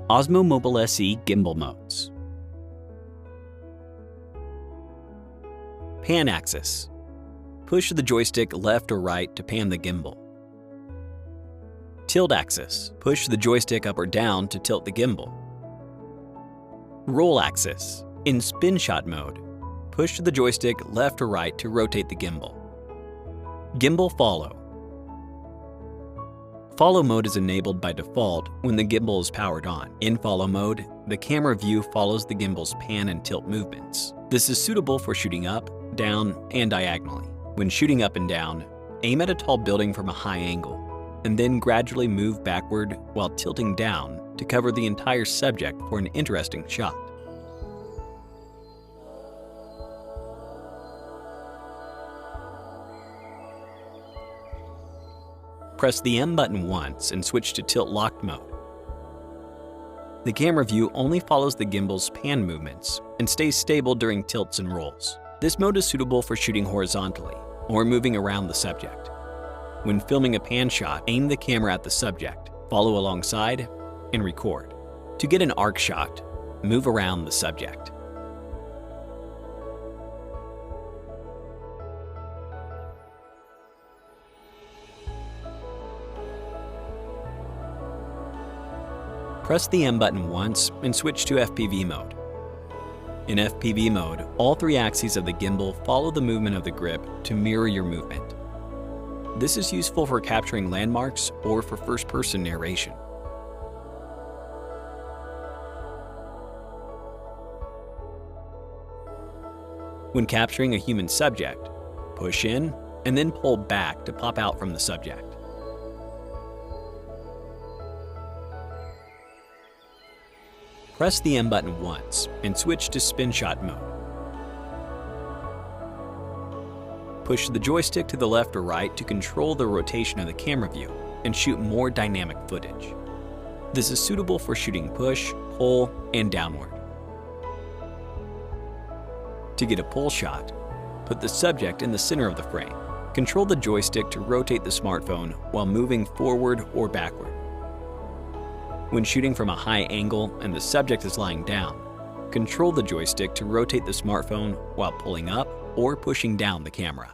Osmo Mobile SE Gimbal Modes. Pan axis. Push the joystick left or right to pan the gimbal. Tilt axis. Push the joystick up or down to tilt the gimbal. Roll axis. In spin shot mode, push the joystick left or right to rotate the gimbal. Gimbal follow. Follow mode is enabled by default when the gimbal is powered on. In follow mode, the camera view follows the gimbal's pan and tilt movements. This is suitable for shooting up, down, and diagonally. When shooting up and down, aim at a tall building from a high angle, and then gradually move backward while tilting down to cover the entire subject for an interesting shot. Press the M button once and switch to tilt locked mode. The camera view only follows the gimbal's pan movements and stays stable during tilts and rolls. This mode is suitable for shooting horizontally or moving around the subject. When filming a pan shot, aim the camera at the subject, follow alongside, and record. To get an arc shot, move around the subject. Press the M button once and switch to FPV mode. In FPV mode, all three axes of the gimbal follow the movement of the grip to mirror your movement. This is useful for capturing landmarks or for first-person narration. When capturing a human subject, push in and then pull back to pop out from the subject. Press the M button once and switch to spin shot mode. Push the joystick to the left or right to control the rotation of the camera view and shoot more dynamic footage. This is suitable for shooting push, pull, and downward. To get a pull shot, put the subject in the center of the frame. Control the joystick to rotate the smartphone while moving forward or backward. When shooting from a high angle and the subject is lying down, control the joystick to rotate the smartphone while pulling up or pushing down the camera.